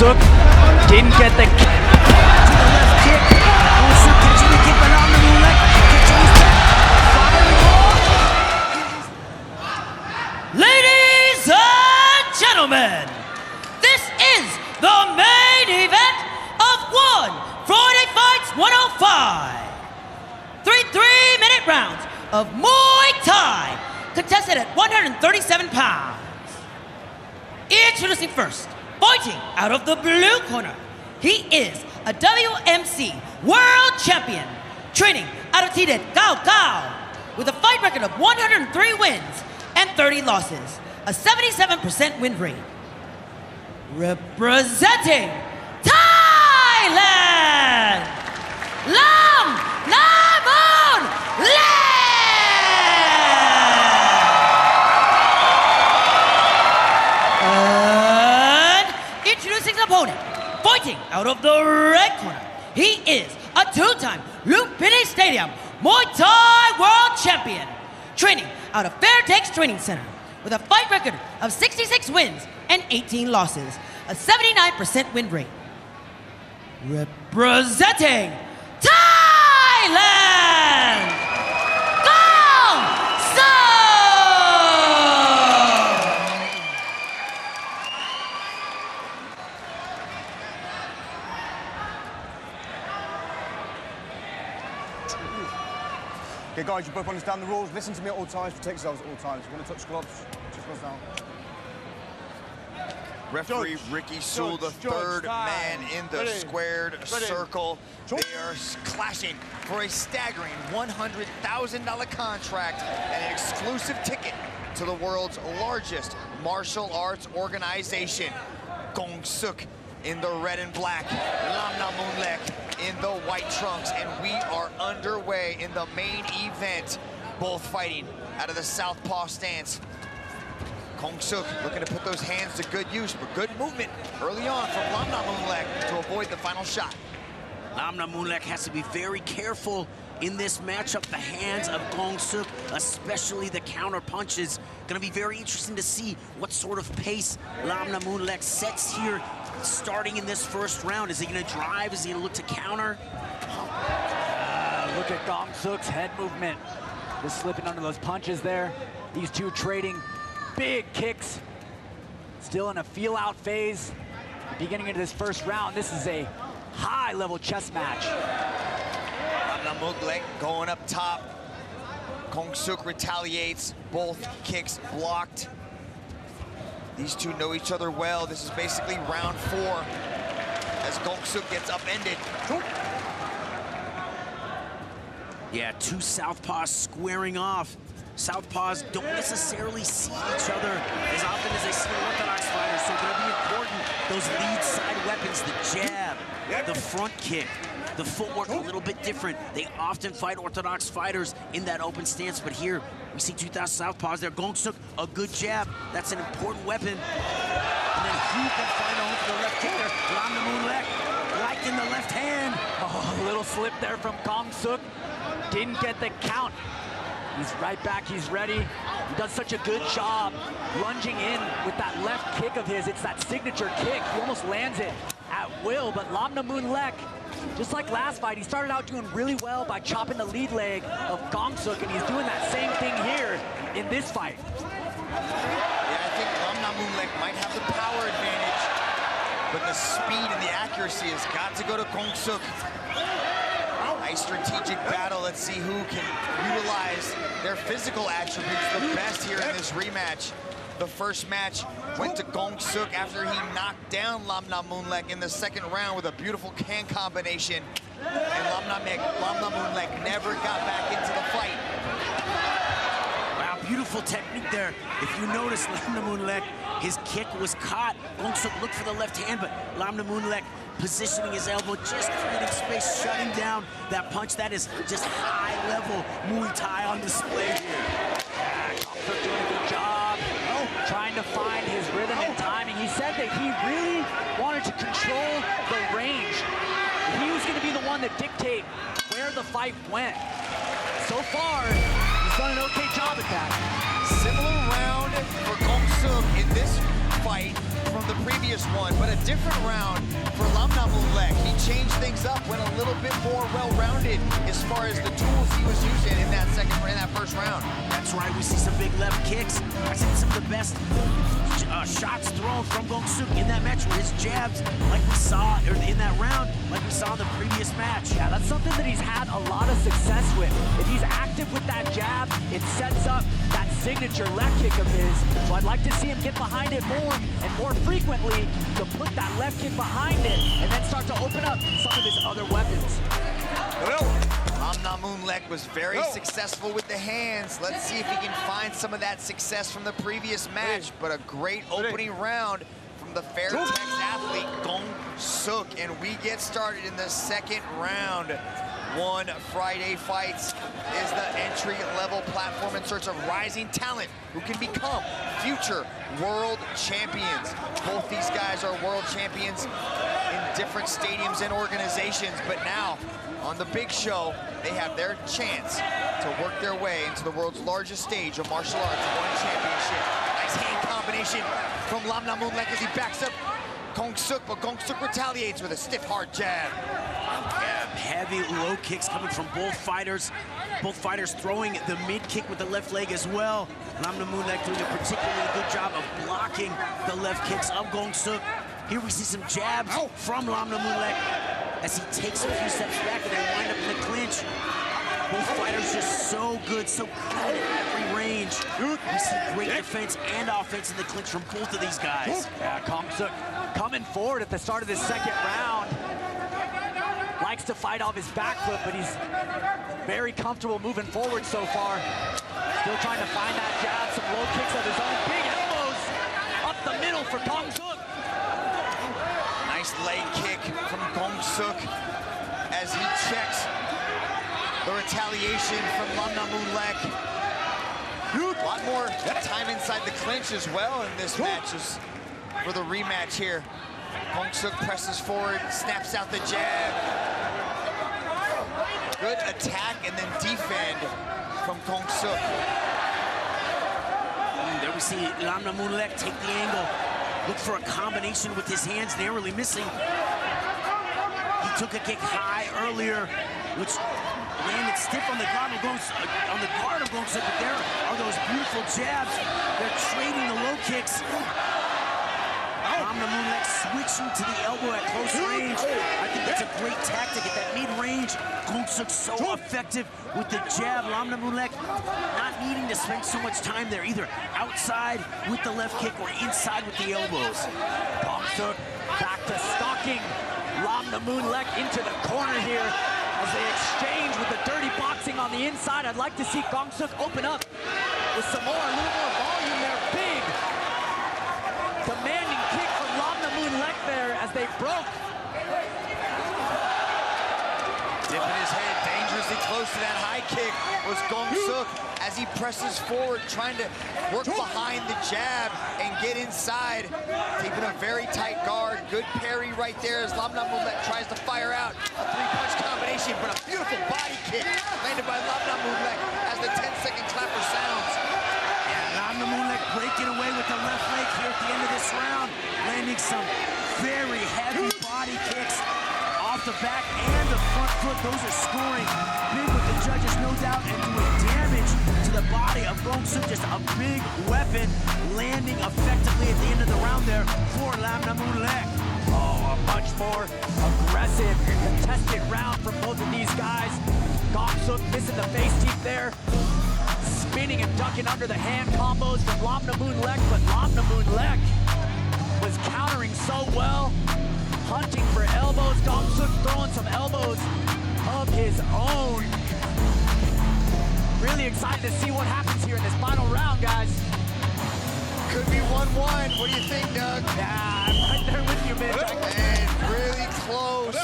Kongsuk didn't get the Ladies and gentlemen, this is the main event of One Friday Fights 105. 3 3-minute rounds of Muay Thai, contested at 137 pounds. Introducing first, fighting out of the blue corner, he is a WMC World Champion, training out of Tded99, with a fight record of 103 wins and 30 losses, a 77% win rate. Representing Thailand, Lamnamoonlek! And introducing his opponent, fighting out of the red corner, he is a two-time Lumpinee Stadium Muay Thai World Champion, training out of Fairtex Training Center, with a fight record of 66 wins and 18 losses, a 79% win rate. Representing Thailand, Kongsuk! Okay, guys, you both understand the rules. Listen to me at all times, protect yourselves at all times. If you want to touch gloves, touch gloves now. Referee Ricky Sewell, the third man in the squared circle. They are clashing for a staggering $100,000 contract and an exclusive ticket to the world's largest martial arts organization. Kongsuk in the red and black, Lamnamoonlek in the white trunks, and we are underway in the main event. Both fighting out of the southpaw stance. Kongsuk looking to put those hands to good use, but good movement early on from Lamnamoonlek to avoid the final shot. Lamnamoonlek has to be very careful in this matchup. The hands of Kongsuk, especially the counter punches. Gonna be very interesting to see what sort of pace Lamnamoonlek sets here starting in this first round. Is he gonna drive? Is he gonna look to counter? look at Kongsuk's head movement. Just slipping under those punches there. These two trading big kicks. Still in a feel-out phase. Beginning into this first round, this is a high-level chess match. Lamnamoonlek going up top. Kongsuk retaliates. Both kicks blocked. These two know each other well. This is basically round 4 as Kongsuk gets upended. Yeah, two southpaws squaring off. Southpaws don't necessarily see each other as often as they see orthodox fighters, so it's going to be important. Those lead side weapons, the jab, the front kick, the footwork a little bit different. They often fight orthodox fighters in that open stance, but here we see 2,000 southpaws there. Kongsuk, a good jab. That's an important weapon. And then who can find a home for the left kick there? Lamnamoonlek, right in the left hand. Oh, a little slip there from Kongsuk. Didn't get the count. He's right back, he's ready. He does such a good job lunging in with that left kick of his. It's that signature kick. He almost lands it at will, but Lamnamoonlek, just like last fight, he started out doing really well by chopping the lead leg of Kongsuk, and he's doing that same thing here in this fight. Yeah, I think Lamnamoonlek might have the power advantage, but the speed and the accuracy has got to go to Kongsuk. Nice strategic battle. Let's see who can utilize their physical attributes the best here in this rematch. The first match went to Kongsuk after he knocked down Lamnamoonlek in the second round with a beautiful can combination. And Lamnamoonlek never got back into the fight. Wow, beautiful technique there. If you notice, Lamnamoonlek, his kick was caught. Kongsuk looked for the left hand, but Lamnamoonlek positioning his elbow, just creating space, shutting down that punch. That is just high-level Muay Thai on display here. Kongsuk doing a good job, trying to find his rhythm and timing. He said that he really wanted to control the range. He was going to be the one to dictate where the fight went. So far, he's done an okay job at that. Similar round for Kongsuk in this fight from the previous this one, but a different round for Lamnamoonlek. He changed things up, went a little bit more well-rounded as far as the tools he was using in that first round. That's right, we see some big left kicks. I see some of the best shots thrown from Kongsuk in that match with his jabs, like we saw in that round, like we saw in the previous match. Yeah, that's something that he's had a lot of success with. If he's active with that jab, it sets up that signature left kick of his. So I'd like to see him get behind it more and more frequently to put that left kick behind it and then start to open up some of his other weapons. Lamnamoonlek was very successful with the hands. Let's see if he can find some of that success from the previous match. But a great opening round from the Fairtex athlete, Kongsuk. And we get started in the second round. One Friday Fights is the entry-level platform in search of rising talent who can become future world champions. Both these guys are world champions in different stadiums and organizations, but now on the big show, they have their chance to work their way into the world's largest stage of martial arts, one championship. Nice hand combination from Lamnamoonlek as he backs up Kongsuk, but Kongsuk retaliates with a stiff, hard jab. Yeah, heavy low kicks coming from both fighters. Both fighters throwing the mid kick with the left leg as well. Lamnamoonlek doing a particularly good job of blocking the left kicks of Kongsuk. Here we see some jabs from Lamnamoonlek as he takes a few steps back and they wind up in the clinch. Both fighters just so good, so good at every range. We see great defense and offense in the clinch from both of these guys. Yeah, Kongsuk coming forward at the start of this second round. Likes to fight off his back foot, but he's very comfortable moving forward so far. Still trying to find that jab, some low kicks of his own. Big elbows up the middle for Kongsuk. Nice leg kick from Kongsuk as he checks the retaliation from Lamnamoonlek. A lot more time inside the clinch as well in this match for the rematch here. Kongsuk presses forward, snaps out the jab. Good attack and then defend from Kongsuk. There we see Lamnamoonlek take the angle. Look for a combination with his hands, narrowly missing. He took a kick high earlier, which landed stiff on the guard of Kongsuk, but there are those beautiful jabs. They're trading the low kicks. Lamnamoonlek switching to the elbow at close range. I think that's a great tactic at that mid-range. Kongsuk's so effective with the jab. Lamnamoonlek not needing to spend so much time there, either outside with the left kick or inside with the elbows. Kongsuk back to stalking Lamnamoonlek into the corner here as they exchange with the dirty boxing on the inside. I'd like to see Kongsuk open up with a little more volume there. Big demanding kick from Lamnamoonlek there as they broke. Dipping his head dangerously close to that high kick was Kongsuk as he presses forward, trying to work behind the jab and get inside, keeping a very tight guard. Good parry right there as Lamnamoonlek tries to fire out a three-punch combination, but a beautiful body kick landed by Lamnamoonlek as the 10-second clapper sounds. Lamnamoonlek breaking away with the left leg here at the end of this round, landing some very heavy body kicks off the back and the front foot. Those are scoring big with the judges, no doubt, and doing damage to the body of Kongsuk. Just a big weapon landing effectively at the end of the round there for Lamnamoonlek. Oh, a much more aggressive, contested round from both of these guys. Kongsuk missing the face teeth there. Spinning and ducking under the hand combos from Lamnamoonlek, but Lamnamoonlek was countering so well, hunting for elbows. Kongsuk throwing some elbows of his own. Really excited to see what happens here in this final round, guys. Could be 1-1. What do you think, Doug? Yeah, I'm right there with you, Mitch. And really close.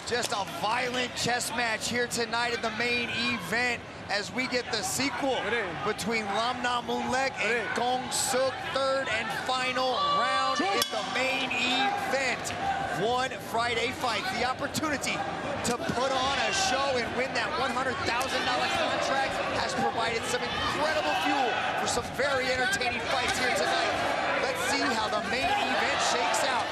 Just a violent chess match here tonight in the main event as we get the sequel between Lamnamoonlek and Kongsuk. Third and final round in the main event. One Friday Fight, the opportunity to put on a show and win that $100,000 contract has provided some incredible fuel for some very entertaining fights here tonight. Let's see how the main event shakes out.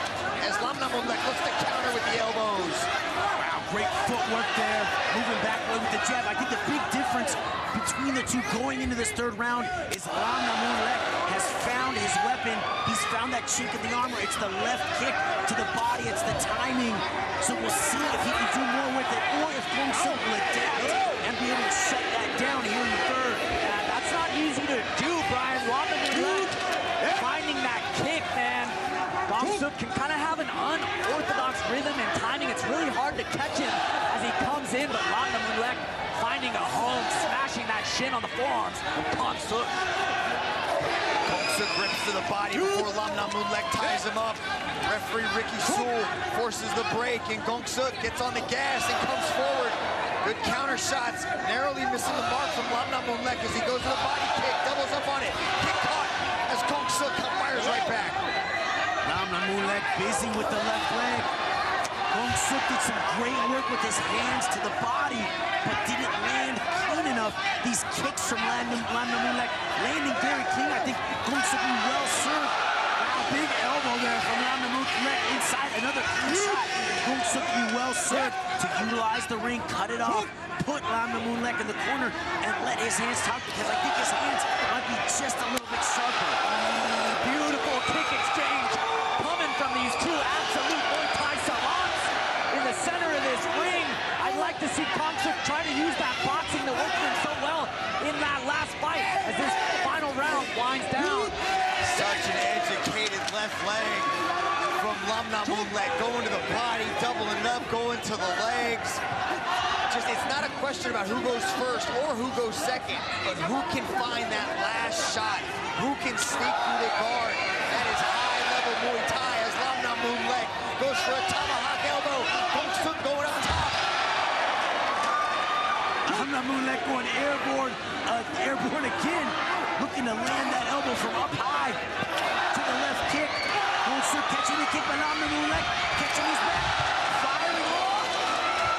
there, moving backward with the jab. I think the big difference between the two going into this third round is Lamnamoonlek has found his weapon. He's found that chink in the armor. It's the left kick to the body. It's the timing. So we'll see if he can do more with it, or if Kongsuk will adapt and be able to shut that down here in the third. That's not easy to do, Brian. Lamnamoonlek finding that kick, man. Kongsuk can kind of have an unorthodox rhythm and timing. It's really hard to catch him as he comes in, but Lamnamoonlek finding a home, smashing that shin on the forearms of Kongsuk. Kongsuk rips to the body before Lamnamoonlek ties him up. Referee Ricky Sewell forces the break, and Kongsuk gets on the gas and comes forward. Good counter shots, narrowly missing the mark from Lamnamoonlek as he goes to the body kick, doubles up on it. Kick caught as Kongsuk fires right back. Lamnamoonlek busy with the left leg. Kongsuk did some great work with his hands to the body, but didn't land clean enough. These kicks from Lamnamoonlek landing very clean. I think Kongsuk well served. Wow, big elbow there from Lamnamoonlek inside. Another clean shot. Kongsuk well served to utilize the ring, cut it off, put Lamnamoonlek in the corner, and let his hands talk, because I think his hands might be just a little bit sharper. Beautiful kick exchange coming from these two absolute Muay Thai savants in the center of this ring. I'd like to see Kongsuk try to use that boxing that worked for him so well in that last fight as this final round winds down. Such an educated left leg from Lamnamoonlek, going to the body, doubling up, going to the legs. It's not a question about who goes first or who goes second, but who can find that last shot, who can sneak through the guard. That is high-level Muay Thai as Lamnamoonlek goes for a tomahawk elbow. Kongsuk going up top. Lamnamoonlek going airborne again, looking to land that elbow from up high to the left kick. Kongsuk catching the kick by Lamnamoonlek, catching his back, firing off.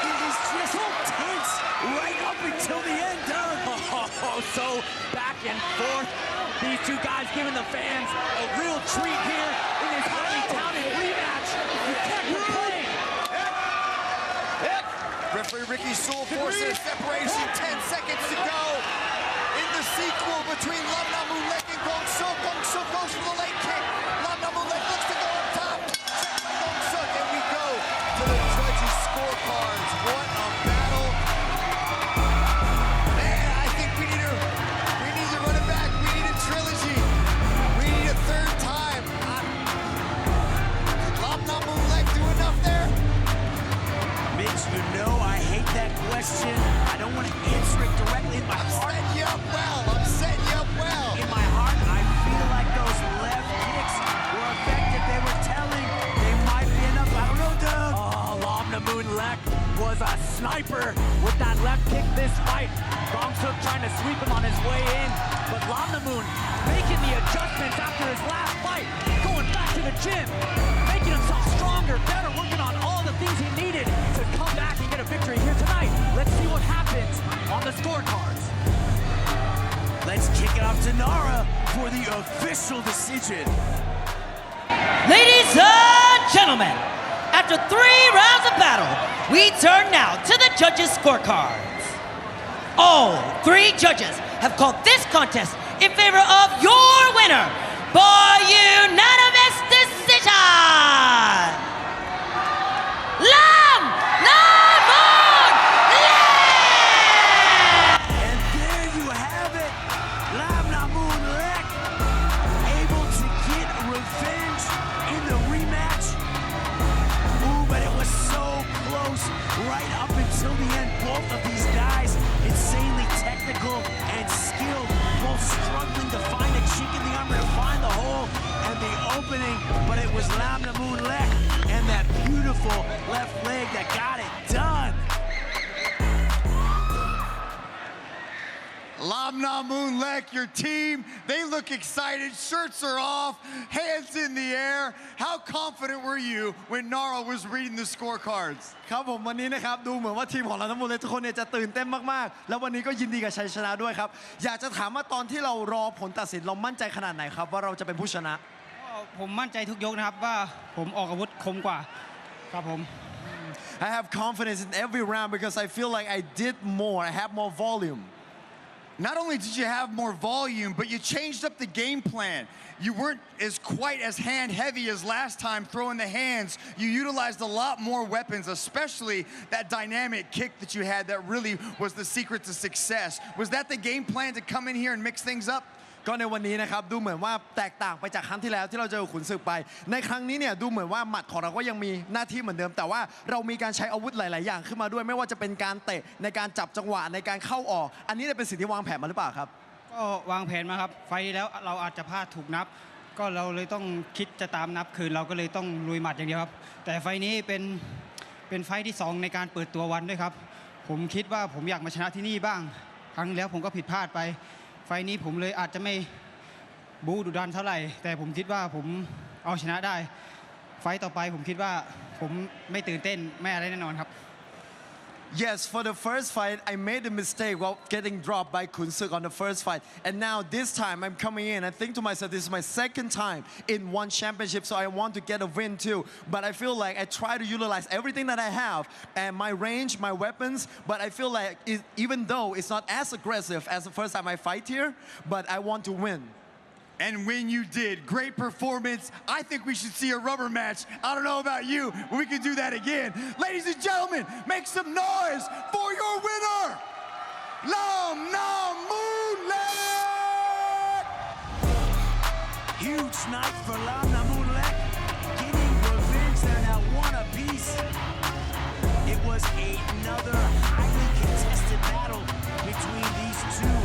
It is just tense right up until the end, Doug. Oh, so back and forth. These two guys giving the fans a real treat here in this highly touted rematch. You can't complain. Referee Ricky Sewell forces a separation, 10 seconds to go. In the sequel between Lamnamoonlek and Kongsuk, Kongsuk goes for the late kick. Lamnamoonlek looks to go up top. Check by Kongsuk, and we go to the judges' scorecards. What a battle. Man, I think we need to run it back. We need a trilogy. We need a third time. Did Lamnamoonlek do enough there? Mitch, you know I hate that question. I don't want to answer it directly. In my heart, setting you up well. I'm setting you up well. In my heart, I feel like those left kicks were effective. They were telling. They might be enough. I don't know, Doug. Oh, Lamnamoonlek was a sniper with that left kick this fight. Kongsuk trying to sweep him on his way in, but Lamnamoon making the adjustments after his last fight, going back to the gym, making himself stronger, better, working on all the things he needed to come back and get a victory here tonight. Let's see what happens on the scorecards. Let's kick it off to Nara for the official decision. Ladies and gentlemen, after 3 rounds of battle, we turn now to the judges' scorecards. All 3 judges have called this contest in favor of your winner by unanimous decision. Lamnamoonlek! And there you have it. Lamnamoonlek able to get revenge in the rematch. Ooh, but it was so close right up until the end. Both of these guys insanely technical and skilled, both struggling to find a chink in the armor, to find the hole and the opening, but it was Lamnamoonlek and that beautiful left leg that got it done. Lamnamoonlek, your team, they look excited. Shirts are off, hands in the air. How confident were you when Nara was reading the scorecards? ครับผมวันนี้นะครับดูเหมือนว่าทีมของเราทั้งหมดเลยทุกคนเนี่ยจะตื่นเต้นมากๆแล้ววันนี้ก็ยินดีกับชัยชนะด้วยครับอยากจะถามว่าตอนที่เรารอผลตัดสินเรามั่นใจขนาดไหนครับว่าเราจะเป็นผู้ชนะ ผมมั่นใจทุกยกนะครับว่าผมออกอาวุธคมกว่าครับผม I have confidence in every round because I feel like I did more. I have more volume. Not only did you have more volume, but you changed up the game plan. You weren't quite as hand heavy as last time throwing the hands. You utilized a lot more weapons, especially that dynamic kick that you had that really was the secret to success. Was that the game plan to come in here and mix things up? ก็ในวันนี้นะครับดูเหมือนว่าแตกต่างไปจากครั้งที่แล้วที่เราเจอขุนศึกไปในครั้งนี้เนี่ยดูเหมือนว่าหมัดของเราก็ยังมีหน้าที่เหมือนเดิมแต่ว่าเรามีการใช้อาวุธหลายๆอย่างขึ้นมาด้วยไม่ว่าจะเป็นการเตะในการจับจังหวะในการเข้าออกอันนี้เป็นสิ่งที่วางแผนมาหรือเปล่าครับก็วางแผนมาครับไฟล์แล้วเราอาจจะพลาดถูกนับก็เราเลยต้องคิดจะตามนับคืนเราก็เลยต้องลุยหมัดอย่างเดียวครับแต่ไฟล์นี้เป็นไฟล์ที่2ในการเปิดตัววันด้วยครับผมคิดว่าผมอยากมาชนะที่นี่บ้างครั้งแล้วผมก็ผิดพลาดไปไฟล์นี้ผมเลยอาจจะไม่บู๊ดุดันเท่าไหร่แต่ผมคิดว่าผมเอาชนะได้ไฟต์ต่อไปผมคิดว่าผมไม่ตื่นเต้นไม่อะไรแน่นอนครับ Yes, for the first fight, I made a mistake while getting dropped by Kunsuk on the first fight. And now this time I'm coming in. I think to myself, this is my second time in one championship, so I want to get a win too. But I feel like I try to utilize everything that I have and my range, my weapons. But I feel like even though it's not as aggressive as the first time I fight here, but I want to win. And when you did, great performance. I think we should see a rubber match. I don't know about you, but we can do that again. Ladies and gentlemen, make some noise for your winner, Lamnamoonlek! Huge night for Lamnamoonlek, getting revenge and at one apiece. It was another highly contested battle between these two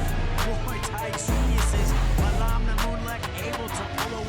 Muay Thai geniuses, but Lamnamoonlek able to pull away.